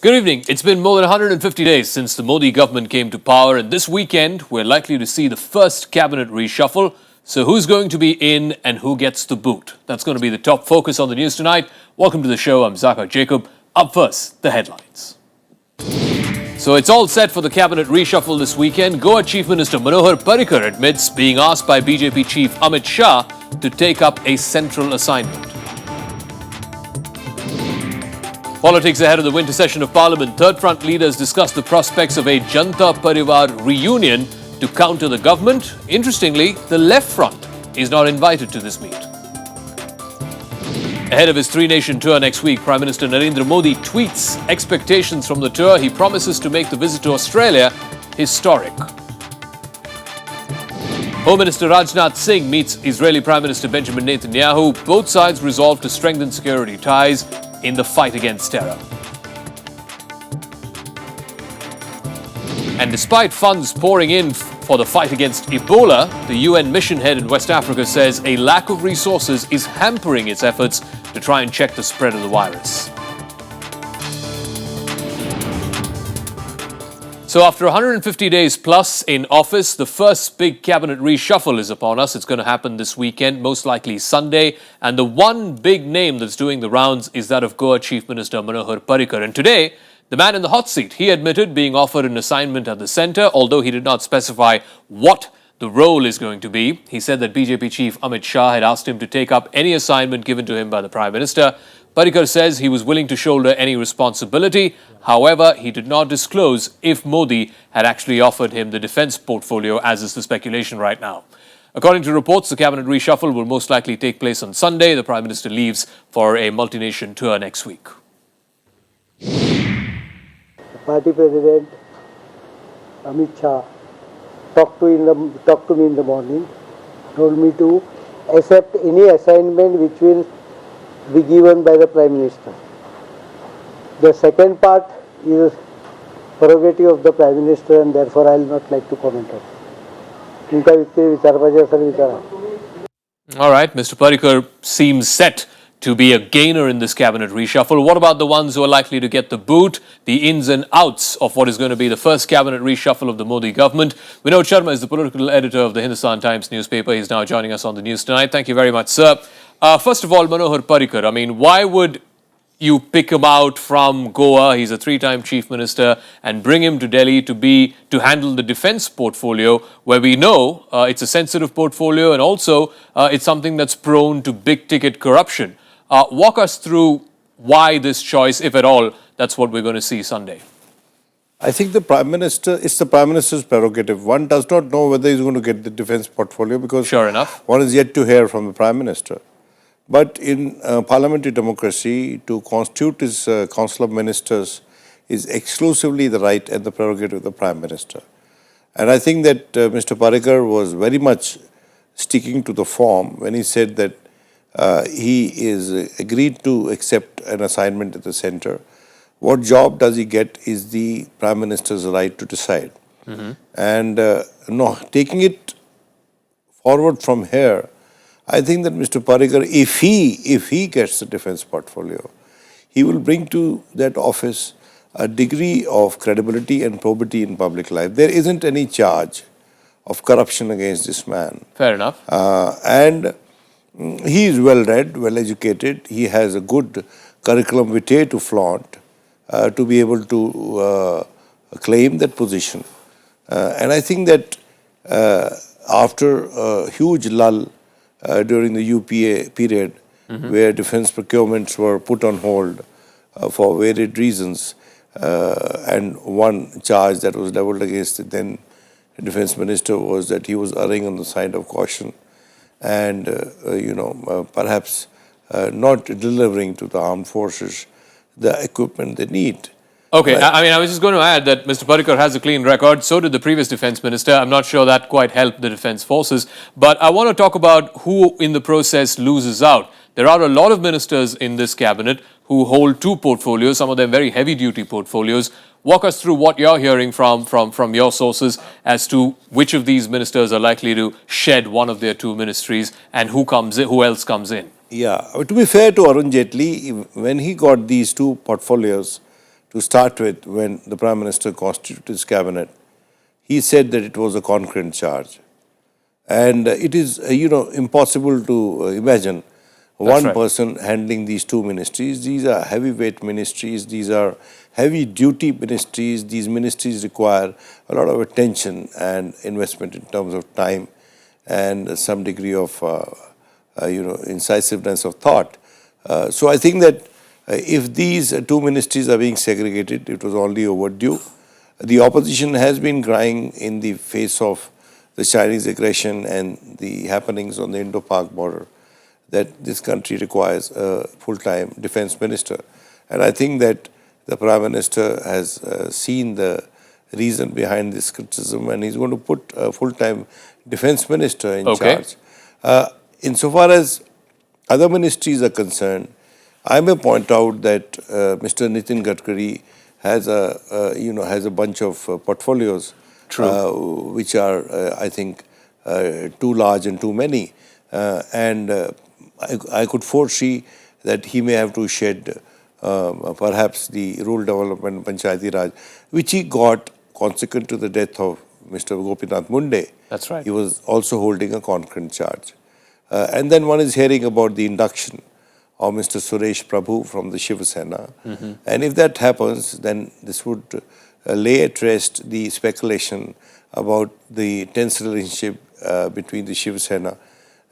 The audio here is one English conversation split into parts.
Good evening. It's been more than 150 days since the Modi government came to power, and this weekend we're likely to see the first cabinet reshuffle. So who's going to be in and who gets the boot? That's going to be the top focus on the news tonight. Welcome to the show. I'm Zaka Jacob. Up first, the headlines. So it's all set for the cabinet reshuffle this weekend. Goa Chief Minister Manohar Parrikar admits being asked by BJP Chief Amit Shah to take up a central assignment. Politics ahead of the winter session of Parliament. Third front leaders discuss the prospects of a Janta Parivar reunion to counter the government. Interestingly, the left front is not invited to this meet. Ahead of his three-nation tour next week, Prime Minister Narendra Modi tweets expectations from the tour. He promises to make the visit to Australia historic. Home Minister Rajnath Singh meets Israeli Prime Minister Benjamin Netanyahu. Both sides resolve to strengthen security ties in the fight against terror. And despite funds pouring in for the fight against Ebola, the UN mission head in West Africa says a lack of resources is hampering its efforts to try and check the spread of the virus. So after 150 days plus in office, the first big cabinet reshuffle is upon us. It's going to happen this weekend, most likely Sunday. And the one big name that's doing the rounds is that of Goa Chief Minister Manohar Parrikar. And today, the man in the hot seat, he admitted being offered an assignment at the centre, although he did not specify what the role is going to be. He said that BJP Chief Amit Shah had asked him to take up any assignment given to him by the Prime Minister. Parrikar says he was willing to shoulder any responsibility. However, he did not disclose if Modi had actually offered him the defence portfolio, as is the speculation right now. According to reports, the cabinet reshuffle will most likely take place on Sunday. The Prime Minister leaves for a multi-nation tour next week. The party president, Amit Shah, talked to me in the morning, told me to accept any assignment which will be given by the Prime Minister. The second part is prerogative of the Prime Minister, and therefore I will not like to comment on it. All right, Mr. Parrikar seems set to be a gainer in this cabinet reshuffle. What about the ones who are likely to get the boot, the ins and outs of what is going to be the first cabinet reshuffle of the Modi government? Vinod Sharma is the political editor of the Hindustan Times newspaper. He's now joining us on the news tonight. Thank you very much, sir. First of all, Manohar Parrikar, I mean, why would you pick him out from Goa? He's a three-time chief minister, and bring him to Delhi to handle the defence portfolio, where we know it's a sensitive portfolio, and also it's something that's prone to big-ticket corruption. Walk us through why this choice, if at all, that's what we're going to see Sunday. I think the Prime Minister, it's the Prime Minister's prerogative. One does not know whether he's going to get the defence portfolio because sure enough, one is yet to hear from the Prime Minister. But in parliamentary democracy, to constitute his Council of Ministers is exclusively the right and the prerogative of the Prime Minister. And I think that Mr. Parrikar was very much sticking to the form when he said that he is agreed to accept an assignment at the centre. What job does he get is the Prime Minister's right to decide. And taking it forward from here, I think that Mr. Parrikar, if he gets the defence portfolio, he will bring to that office a degree of credibility and probity in public life. There isn't any charge of corruption against this man. Fair enough. And he is well-read, well-educated. He has a good curriculum vitae to flaunt, to be able to claim that position. And I think that after a huge lull during the UPA period, where defence procurements were put on hold for varied reasons, and one charge that was levelled against the then Defence Minister was that he was erring on the side of caution and, perhaps not delivering to the armed forces the equipment they need. Okay, I mean, I was just going to add that Mr. Parrikar has a clean record. So did the previous defence minister. I'm not sure that quite helped the defence forces. But I want to talk about who in the process loses out. There are a lot of ministers in this cabinet who hold two portfolios, some of them very heavy-duty portfolios. Walk us through what you're hearing from your sources as to which of these ministers are likely to shed one of their two ministries and who else comes in. Yeah, to be fair to Arun Jaitley, when he got these two portfolios, To start with, when the Prime Minister constituted his cabinet, he said that it was a concurrent charge. And it is, impossible to imagine one right. person handling these two ministries. These are heavyweight ministries. These are heavy-duty ministries. These ministries require a lot of attention and investment in terms of time and some degree of, incisiveness of thought. So I think that if these two ministries are being segregated, it was only overdue. The opposition has been crying in the face of the Chinese aggression and the happenings on the Indo-Pak border that this country requires a full-time defense minister. And I think that the Prime Minister has seen the reason behind this criticism, and he's going to put a full-time defense minister in charge. Insofar as other ministries are concerned, I may point out that Mr. Nitin Gadkari has a bunch of portfolios, which are, I think, too large and too many. I could foresee that he may have to shed perhaps the rural development Panchayati Raj, which he got consequent to the death of Mr. Gopinath Munde. That's right. He was also holding a concurrent charge. And then one is hearing about the induction of Mr. Suresh Prabhu from the Shiv Sena. And if that happens, then this would lay at rest the speculation about the tense relationship between the Shiv Sena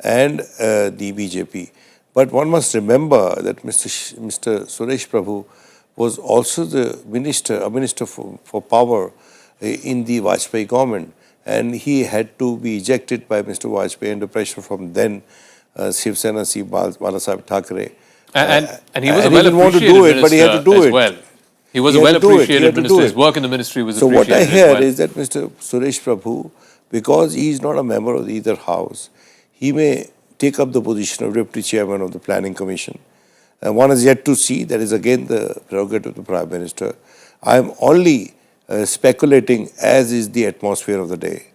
and the BJP. But one must remember that Mr. Suresh Prabhu was also a minister for power in the Vajpayee government, and he had to be ejected by Mr. Vajpayee under pressure from then Shiv Sena C. Balasaheb Thackeray. And he was a well appreciated minister, but he had to do it. Well. He was a well appreciated minister. His work in the ministry was appreciated. So what I hear is that Mr. Suresh Prabhu, because he is not a member of either house, he may take up the position of Deputy Chairman of the Planning Commission. And one is yet to see. That is again the prerogative of the Prime Minister. I am only speculating, as is the atmosphere of the day.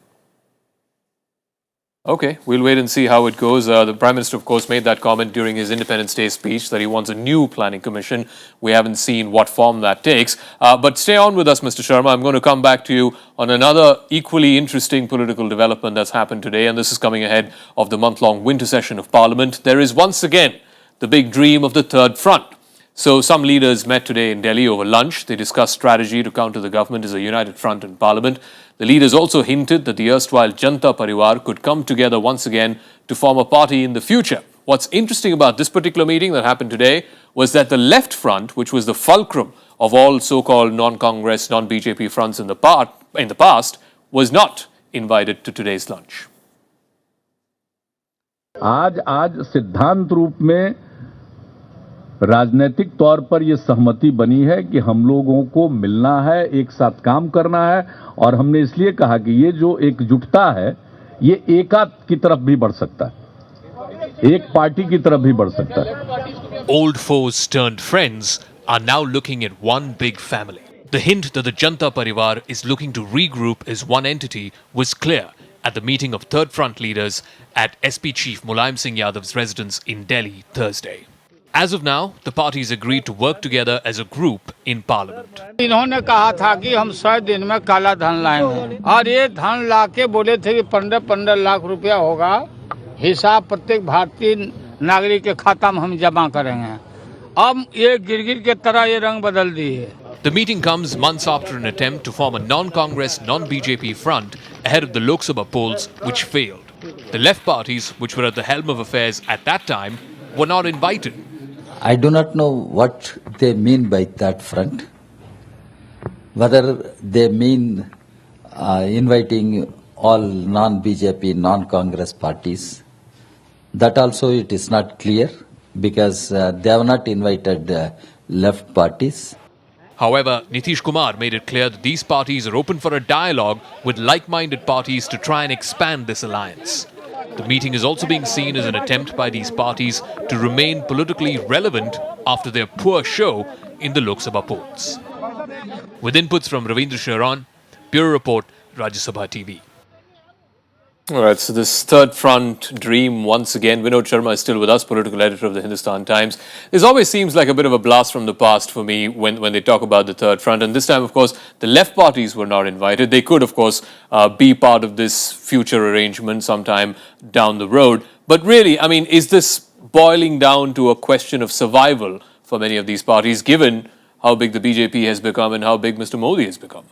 Okay, we'll wait and see how it goes. The Prime Minister, of course, made that comment during his Independence Day speech that he wants a new planning commission. We haven't seen what form that takes. But stay on with us, Mr. Sharma. I'm going to come back to you on another equally interesting political development that's happened today, and this is coming ahead of the month-long winter session of Parliament. There is once again the big dream of the third front. So some leaders met today in Delhi over lunch. They discussed strategy to counter the government as a united front in Parliament. The leaders also hinted that the erstwhile Janta Parivar could come together once again to form a party in the future. What's interesting about this particular meeting that happened today was that the left front, which was the fulcrum of all so-called non-Congress, non-BJP fronts in the past, was not invited to today's lunch. आज सिद्धांत रूप में राजनीतिक तौर पर यह सहमति बनी है कि हम लोगों को मिलना है, एक साथ काम करना है, और हमने इसलिए कहा कि ये जो एकजुटता है ये एकात की तरफ भी बढ़ सकता है, एक पार्टी की तरफ भी बढ़ सकता है. Old foes turned friends are now looking at one big family. The hint that the Janta Parivar is looking to regroup as one entity was clear at the meeting of Third Front leaders at SP Chief Mulayam Singh Yadav's residence in Delhi Thursday. As of now, the parties agreed to work together as a group in Parliament. इन्होंने कहा था कि हम 100 दिन में काला धन लाएंगे, और ये धन लाके बोले थे कि 15-15 लाख रुपया होगा, हिसाब प्रत्येक भारतीय नागरिक के खाता में हम जमा करेंगे. अब ये गिरगिट के तरह ये रंग बदल दिए. The meeting comes months after an attempt to form a non-Congress, non-BJP front ahead of the Lok Sabha polls, which failed. The left parties, which were at the helm of affairs at that time, were not invited. I do not know what they mean by that front. Whether they mean inviting all non-BJP, non-Congress parties, that also it is not clear, because they have not invited left parties. However, Nitish Kumar made it clear that these parties are open for a dialogue with like-minded parties to try and expand this alliance. The meeting is also being seen as an attempt by these parties to remain politically relevant after their poor show in the Lok Sabha polls. With inputs from Ravindra Sharon, Bureau Report, Rajya Sabha TV. All right, so this third front dream once again. Vinod Sharma is still with us, political editor of the Hindustan Times. This always seems like a bit of a blast from the past for me when they talk about the third front. And this time, of course, the left parties were not invited. They could, of course, be part of this future arrangement sometime down the road. But really, I mean, is this boiling down to a question of survival for many of these parties, given how big the BJP has become and how big Mr. Modi has become?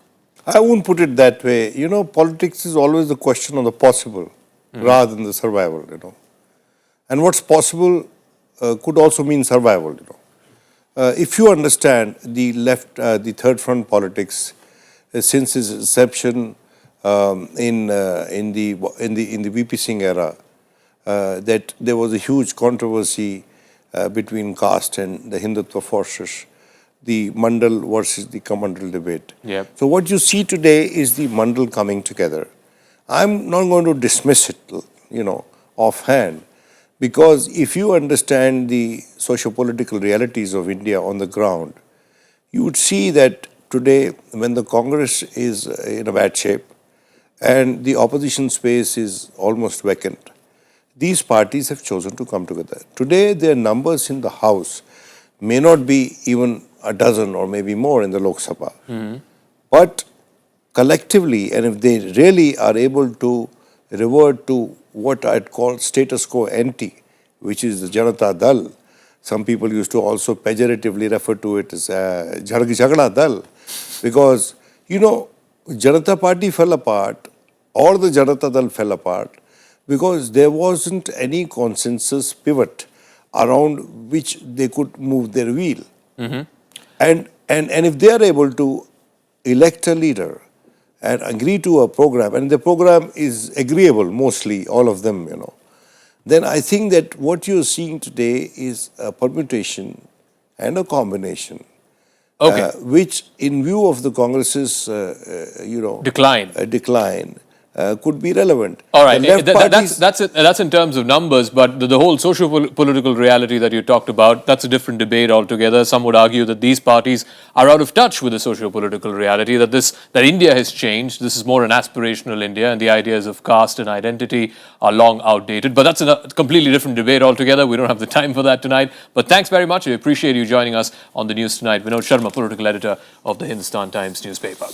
I won't put it that way. You know, politics is always the question of the possible rather than the survival, you know. And what's possible could also mean survival, you know. If you understand the left, the third front politics since its inception in the VP Singh era, that there was a huge controversy between caste and the Hindutva forces, the Mandal versus the Kamandal debate. Yep. So what you see today is the Mandal coming together. I'm not going to dismiss it, you know, offhand, because if you understand the socio-political realities of India on the ground, you would see that today when the Congress is in a bad shape and the opposition space is almost vacant, these parties have chosen to come together. Today their numbers in the House may not be even a dozen or maybe more in the Lok Sabha. But collectively, and if they really are able to revert to what I'd call status quo ante, which is the Janata Dal, some people used to also pejoratively refer to it as Jhagda Dal, because, you know, Janata Party fell apart or the Janata Dal fell apart because there wasn't any consensus pivot around which they could move their wheel. And if they are able to elect a leader and agree to a program, and the program is agreeable, mostly, all of them, you know, then I think that what you're seeing today is a permutation and a combination, which in view of the Congress's, decline, could be relevant. All right, that's in terms of numbers, but the whole socio-political reality that you talked about, that's a different debate altogether. Some would argue that these parties are out of touch with the socio-political reality, that India has changed. This is more an aspirational India, and the ideas of caste and identity are long outdated. But that's a completely different debate altogether. We don't have the time for that tonight. But thanks very much. I appreciate you joining us on the news tonight. Vinod Sharma, political editor of the Hindustan Times newspaper.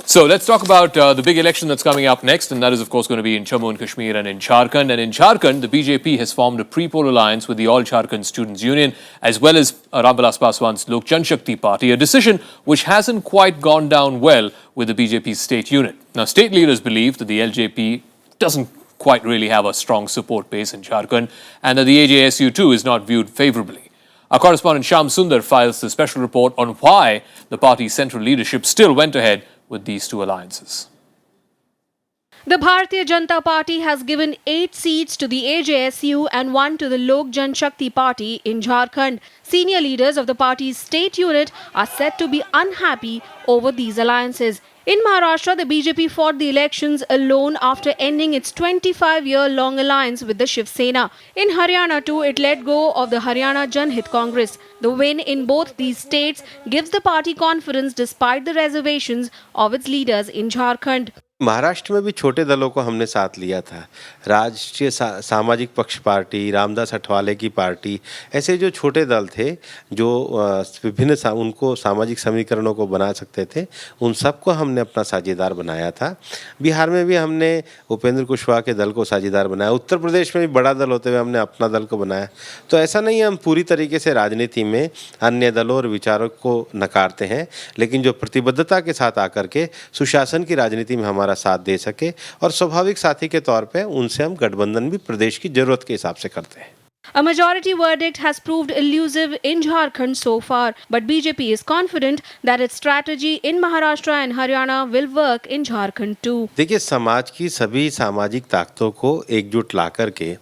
So let's talk about the big election that's coming up next, and that is, of course, going to be in Jammu and Kashmir and in Jharkhand. And in Jharkhand, the BJP has formed a pre-poll alliance with the All Jharkhand Students' Union, as well as Ramvilas Paswan's Lok Janshakti Party, a decision which hasn't quite gone down well with the BJP's state unit. Now, state leaders believe that the LJP doesn't quite really have a strong support base in Jharkhand, and that the AJSU too is not viewed favourably. Our correspondent Shyam Sundar files the special report on why the party's central leadership still went ahead with these two alliances. The Bharatiya Janata Party has given 8 seats to the AJSU and 1 to the Lok Janshakti Party in Jharkhand. Senior leaders of the party's state unit are said to be unhappy over these alliances. In Maharashtra, the BJP fought the elections alone after ending its 25-year-long alliance with the Shiv Sena. In Haryana too, it let go of the Haryana Janhit Congress. The win in both these states gives the party confidence despite the reservations of its leaders in Jharkhand. Maharashtra में भी छोटे दलों को हमने साथ लिया था। राष्ट्रीय सामाजिक पक्ष पार्टी, रामदास अठवाले की पार्टी, ऐसे जो छोटे दल थे जो विभिन्न उनको सामाजिक समीकरणों को बना सकते थे, उन सबको हमने अपना साझेदार बनाया था। बिहार में भी हमने उपेंद्र कुशवाहा के दल को साझेदार बनाया। उत्तर प्रदेश में भी बड़ा दल होते हुए हमने अपना दल को बनाया। तो ऐसा नहीं हम पूरी तरीके से राजनीति में अन्य दलों और विचारों को नकारते हैं, लेकिन जो प्रतिबद्धता के साथ आकर के सुशासन की राजनीति में हमारा साथ दे सके और स्वाभाविक साथी के तौर पे उनसे हम गठबंधन भी प्रदेश की जरूरत के हिसाब से करते हैं। A majority verdict has proved elusive in Jharkhand so far, but BJP is confident that its strategy in Maharashtra and Haryana will work in Jharkhand too. देखिए, समाज की सभी सामाजिक ताकतों को एकजुट ला करके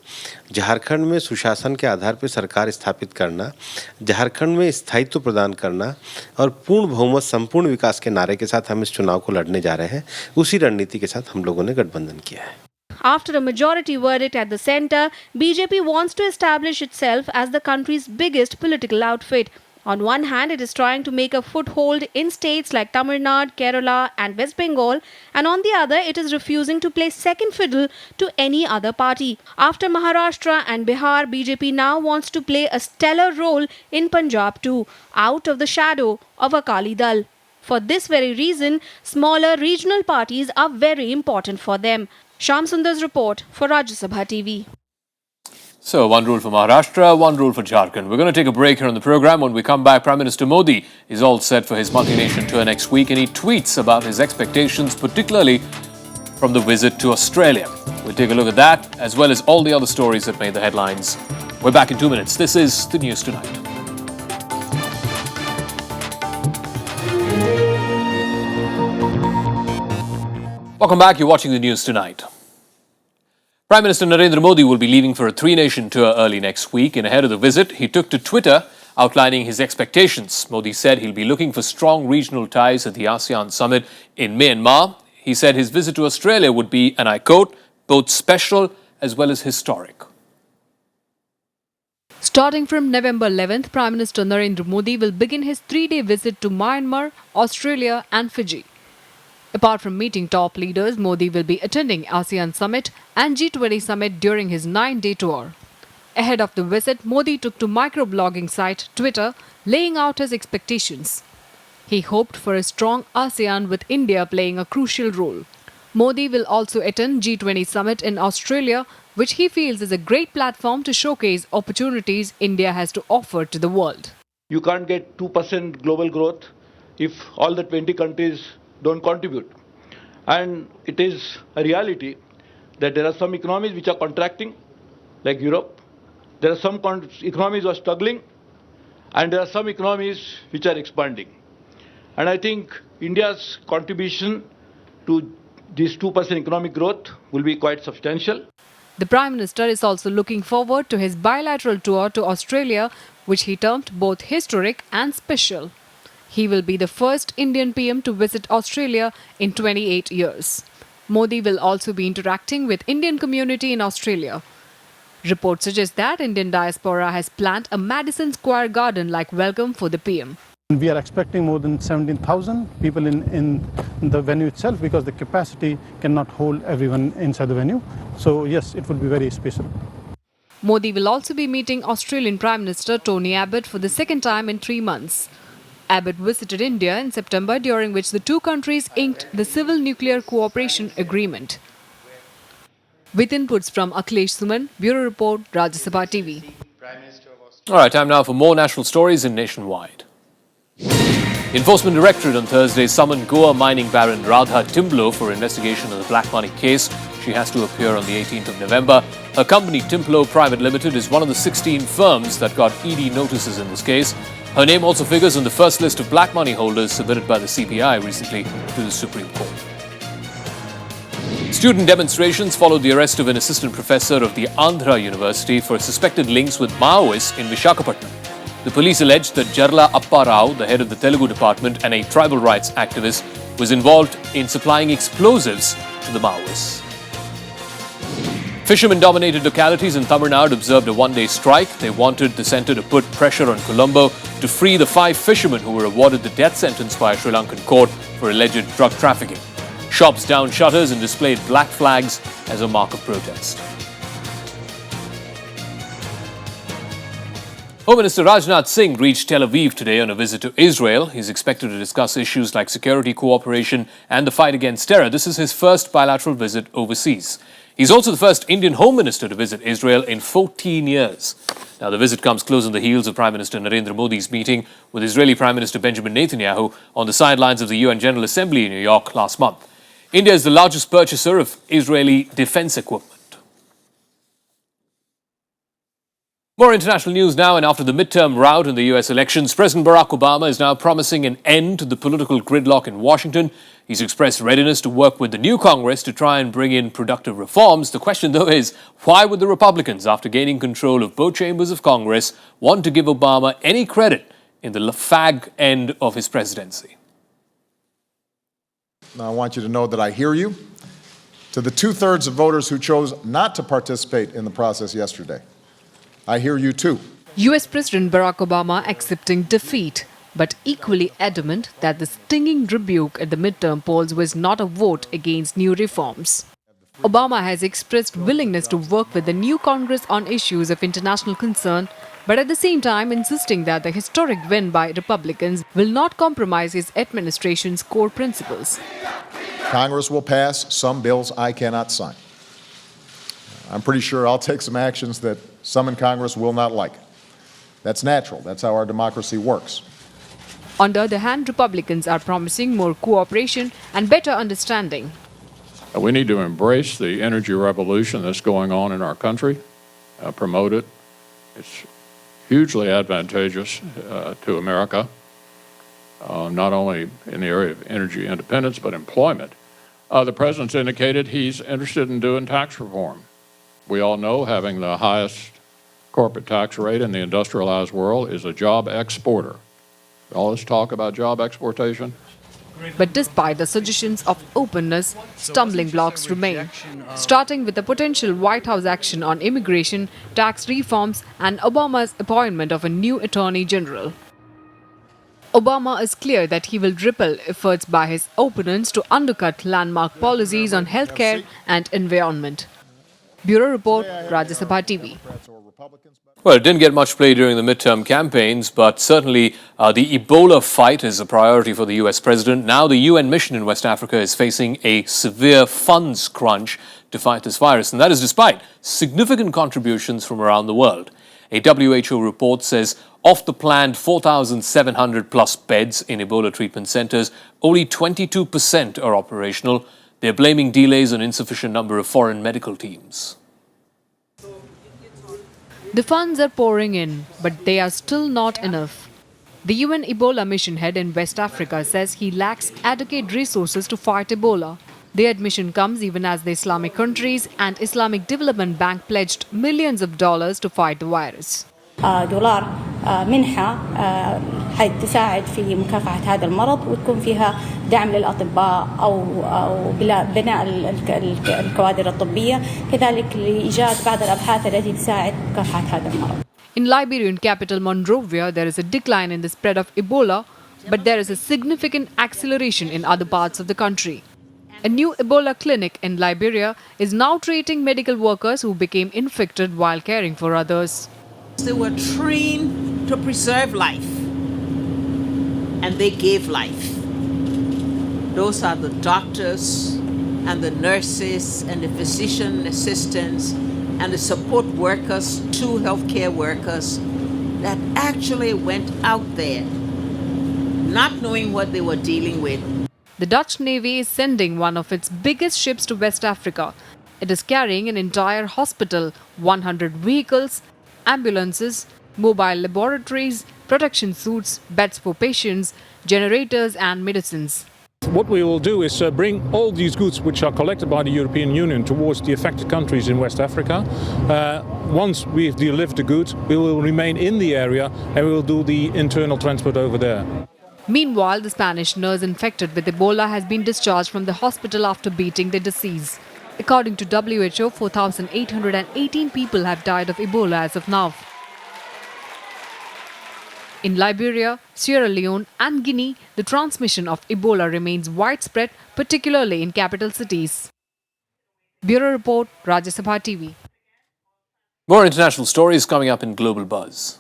झारखंड में सुशासन के आधार पर सरकार स्थापित करना, झारखंड में स्थायित्व प्रदान करना और पूर्ण बहुमत संपूर्ण विकास के नारे के साथ हम इस चुनाव को लड़ने जा रहे हैं। उसी रणनीति के साथ हम लोगों ने गठबंधन किया है। After a majority verdict at the centre, BJP wants to establish itself as the country's biggest political outfit. On one hand, it is trying to make a foothold in states like Tamil Nadu, Kerala and West Bengal, and on the other, it is refusing to play second fiddle to any other party. After Maharashtra and Bihar, BJP now wants to play a stellar role in Punjab too, out of the shadow of Akali Dal. For this very reason, smaller regional parties are very important for them. Shyam Sundar's report for Rajya Sabha TV. So, one rule for Maharashtra, one rule for Jharkhand. We're going to take a break here on the program. When we come back, Prime Minister Modi is all set for his multi-nation tour next week, and he tweets about his expectations, particularly from the visit to Australia. We'll take a look at that, as well as all the other stories that made the headlines. We're back in 2 minutes. This is the News Tonight. Welcome back. You're watching the News Tonight. Prime Minister Narendra Modi will be leaving for a three-nation tour early next week, and ahead of the visit, he took to Twitter outlining his expectations. Modi said he'll be looking for strong regional ties at the ASEAN summit in Myanmar. He said his visit to Australia would be, and I quote, both special as well as historic. Starting from November 11th, Prime Minister Narendra Modi will begin his three-day visit to Myanmar, Australia and Fiji. Apart from meeting top leaders, Modi will be attending ASEAN Summit and G20 Summit during his 9-day tour. Ahead of the visit, Modi took to microblogging site Twitter, laying out his expectations. He hoped for a strong ASEAN with India playing a crucial role. Modi will also attend G20 Summit in Australia, which he feels is a great platform to showcase opportunities India has to offer to the world. You can't get 2% global growth if all the 20 countries don't contribute. And it is a reality that there are some economies which are contracting, like Europe. There are some economies who are struggling, and there are some economies which are expanding. And I think India's contribution to this 2% economic growth will be quite substantial. The Prime Minister is also looking forward to his bilateral tour to Australia, which he termed both historic and special. He will be the first Indian PM to visit Australia in 28 years. Modi will also be interacting with Indian community in Australia. Reports suggest that Indian diaspora has planned a Madison Square Garden-like welcome for the PM. We are expecting more than 17,000 people in the venue itself, because the capacity cannot hold everyone inside the venue. So yes, it will be very special. Modi will also be meeting Australian Prime Minister Tony Abbott for the second time in 3 months. Abbott visited India in September, during which the two countries inked the Civil Nuclear Cooperation Agreement. With inputs from Akhilesh Suman, Bureau Report, Rajya Sabha TV. All right, time now for more national stories in Nationwide. Enforcement Directorate on Thursday summoned Goa mining baron Radha Timblo for investigation of the black money case. She has to appear on the 18th of November. Her company, Timblo Private Limited, is one of the 16 firms that got ED notices in this case. Her name also figures on the first list of black money holders submitted by the CBI recently to the Supreme Court. Student demonstrations followed the arrest of an assistant professor of the Andhra University for suspected links with Maoists in Visakhapatnam. The police alleged that Jarla Appa Rao, the head of the Telugu department and a tribal rights activist, was involved in supplying explosives to the Maoists. Fishermen-dominated localities in Tamil Nadu observed a one-day strike. They wanted the centre to put pressure on Colombo to free the 5 fishermen who were awarded the death sentence by a Sri Lankan court for alleged drug trafficking. Shops downed shutters and displayed black flags as a mark of protest. Home Minister Rajnath Singh reached Tel Aviv today on a visit to Israel. He's expected to discuss issues like security cooperation and the fight against terror. This is his first bilateral visit overseas. He's also the first Indian Home Minister to visit Israel in 14 years. Now, the visit comes close on the heels of Prime Minister Narendra Modi's meeting with Israeli Prime Minister Benjamin Netanyahu on the sidelines of the UN General Assembly in New York last month. India is the largest purchaser of Israeli defense equipment. More international news now, and after the midterm rout in the US elections, President Barack Obama is now promising an end to the political gridlock in Washington. He's expressed readiness to work with the new Congress to try and bring in productive reforms. The question, though, is why would the Republicans, after gaining control of both chambers of Congress, want to give Obama any credit in the fag end of his presidency? Now, I want you to know that I hear you. To the 2/3 of voters who chose not to participate in the process yesterday, I hear you too. US President Barack Obama accepting defeat, but equally adamant that the stinging rebuke at the midterm polls was not a vote against new reforms. Obama has expressed willingness to work with the new Congress on issues of international concern, but at the same time insisting that the historic win by Republicans will not compromise his administration's core principles. Congress will pass some bills I cannot sign. I'm pretty sure I'll take some actions that some in Congress will not like. That's natural. That's how our democracy works. On the other hand, Republicans are promising more cooperation and better understanding. We need to embrace the energy revolution that's going on in our country, promote it. It's hugely advantageous to America, not only in the area of energy independence, but employment. The president's indicated he's interested in doing tax reform. We all know having the highest corporate tax rate in the industrialized world is a job exporter. All this talk about job exportation. But despite the suggestions of openness, stumbling blocks remain, starting with the potential White House action on immigration, tax reforms, and Obama's appointment of a new Attorney General. Obama is clear that he will repel efforts by his opponents to undercut landmark policies on healthcare and environment. Bureau Report, Rajya Sabha TV. Well, it didn't get much play during the midterm campaigns, but certainly the Ebola fight is a priority for the US president. Now the UN mission in West Africa is facing a severe funds crunch to fight this virus, and that is despite significant contributions from around the world. A WHO report says of the planned 4,700 plus beds in Ebola treatment centers, only 22% are operational. They're blaming delays on insufficient number of foreign medical teams. The funds are pouring in, but they are still not enough. The UN Ebola mission head in West Africa says he lacks adequate resources to fight Ebola. The admission comes even as the Islamic countries and Islamic Development Bank pledged millions of dollars to fight the virus. دولار منحة حتساعد في مكافحة هذا المرض وتكون فيها دعم للأطباء أو بناء الكوادر الطبية كذلك لإيجاد بعض الأبحاث التي تساعد مكافحة هذا المرض. In Liberian capital Monrovia, there is a decline in the spread of Ebola, but there is a significant acceleration in other parts of the country. A new Ebola clinic in Liberia is now treating medical workers who became infected while caring for others. They were trained to preserve life, and they gave life. Those are the doctors and the nurses and the physician assistants and the support workers, 2 healthcare workers that actually went out there not knowing what they were dealing with. The Dutch Navy is sending one of its biggest ships to West Africa. It is carrying an entire hospital, 100 vehicles, ambulances, mobile laboratories, protection suits, beds for patients, generators and medicines. What we will do is bring all these goods which are collected by the European Union towards the affected countries in West Africa. Once we've delivered the goods, we will remain in the area and we will do the internal transport over there. Meanwhile, the Spanish nurse infected with Ebola has been discharged from the hospital after beating the disease. According to WHO, 4,818 people have died of Ebola as of now. In Liberia, Sierra Leone and Guinea, the transmission of Ebola remains widespread, particularly in capital cities. Bureau Report, Rajya Sabha TV. More international stories coming up in Global Buzz.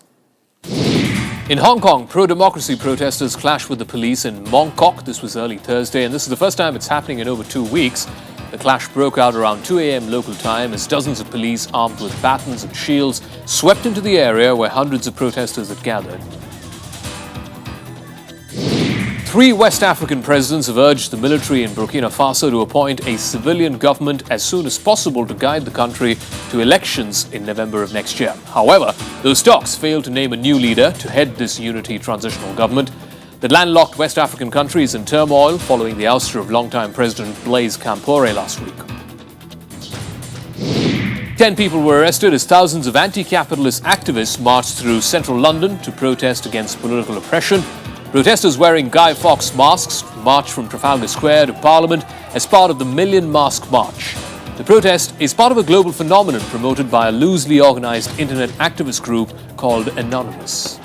In Hong Kong, pro-democracy protesters clashed with the police in Mong Kok. This was early Thursday, and this is the first time it's happening in over 2 weeks. The clash broke out around 2 a.m. local time as dozens of police armed with batons and shields swept into the area where hundreds of protesters had gathered. 3 West African presidents have urged the military in Burkina Faso to appoint a civilian government as soon as possible to guide the country to elections in November of next year. However, those talks failed to name a new leader to head this unity transitional government. The landlocked West African country is in turmoil following the ouster of longtime President Blaise Compaoré last week. 10 people were arrested as thousands of anti-capitalist activists marched through central London to protest against political oppression. Protesters wearing Guy Fawkes masks marched from Trafalgar Square to Parliament as part of the Million Mask March. The protest is part of a global phenomenon promoted by a loosely organized internet activist group called called Anonymous.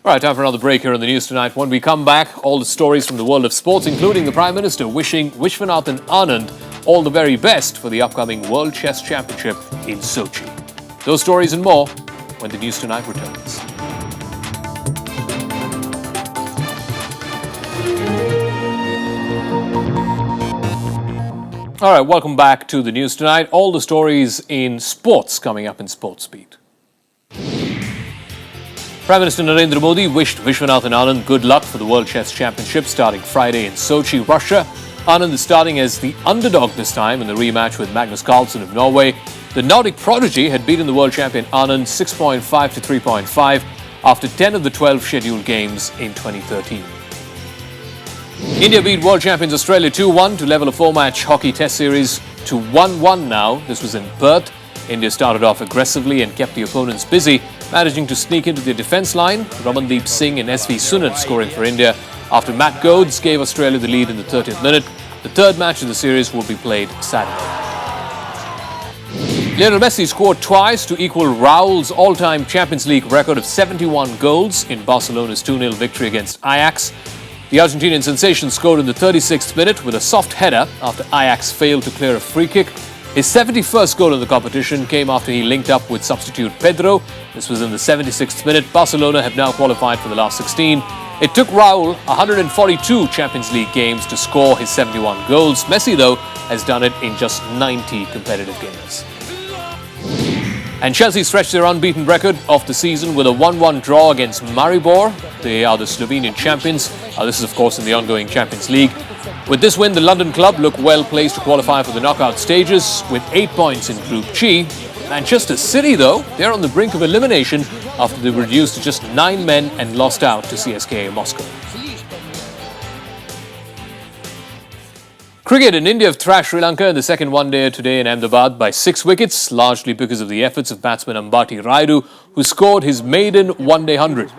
All right, time for another break here on the news tonight. When we come back, all the stories from the world of sports, including the Prime Minister wishing Vishwanathan Anand all the very best for the upcoming World Chess Championship in Sochi. Those stories and more when the news tonight returns. All right, welcome back to the news tonight. All the stories in sports coming up in Sports Beat. Prime Minister Narendra Modi wished Vishwanathan Anand good luck for the World Chess Championship starting Friday in Sochi, Russia. Anand is starting as the underdog this time in the rematch with Magnus Carlsen of Norway. The Nordic prodigy had beaten the world champion Anand 6.5 to 3.5 after 10 of the 12 scheduled games in 2013. India beat world champions Australia 2-1 to level a four-match hockey test series to 1-1 now. This was in Perth. India started off aggressively and kept the opponents busy, managing to sneak into the defence line. Ramandeep Singh and SV Sunat scoring for India after Matt Goads gave Australia the lead in the 30th minute. The third match of the series will be played Saturday. Lionel Messi scored twice to equal Raul's all-time Champions League record of 71 goals in Barcelona's 2-0 victory against Ajax. The Argentinian sensation scored in the 36th minute with a soft header after Ajax failed to clear a free kick. His 71st goal in the competition came after he linked up with substitute Pedro. This was in the 76th minute. Barcelona have now qualified for the last 16. It took Raul 142 Champions League games to score his 71 goals. Messi, though, has done it in just 90 competitive games. And Chelsea stretched their unbeaten record of the season with a 1-1 draw against Maribor. They are the Slovenian champions. This is, of course, in the ongoing Champions League. With this win, the London club look well placed to qualify for the knockout stages with 8 points in Group G. Manchester City, though, they're on the brink of elimination after they were reduced to just 9 men and lost out to CSKA Moscow. Cricket in India have thrashed Sri Lanka in the second one-day today in Ahmedabad by 6 wickets, largely because of the efforts of batsman Ambati Rayudu, who scored his maiden one-day 100.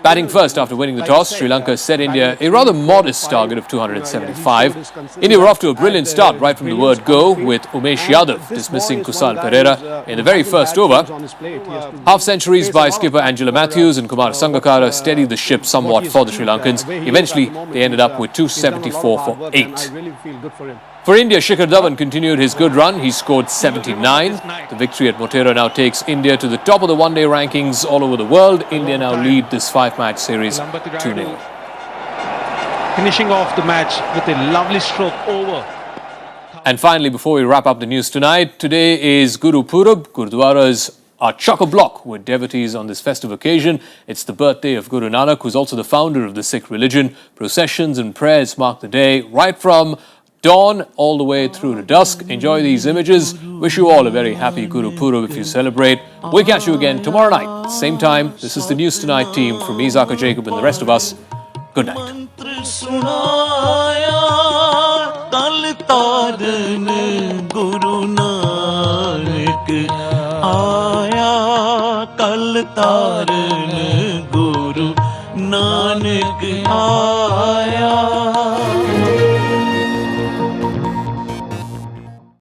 Batting first after winning the toss, Sri Lanka set India a rather modest target of 275. India were off to a brilliant start right from the word go, with Umesh Yadav dismissing Kusal Pereira in the very first over. Half-centuries by skipper Angela Matthews and Kumar Sangakkara steadied the ship somewhat for the Sri Lankans. Eventually, they ended up with 274 for 8. For India, Shikhar Dhawan continued his good run. He scored 79. The victory at Motera now takes India to the top of the one-day rankings all over the world. India now lead this 5-match series 2-0. Finishing off the match with a lovely stroke over. And finally, before we wrap up the news tonight, today is Guru Purab. Gurudwaras are chock-a-block with devotees on this festive occasion. It's the birthday of Guru Nanak, who's also the founder of the Sikh religion. Processions and prayers mark the day right from dawn all the way through to dusk. Enjoy these images. Wish you all a very happy Guru Purab if you celebrate. We'll catch you again tomorrow night, same time. This is the News Tonight team from me, Zaka Jacob, and the rest of us. Good night. Guru Nanak aaya.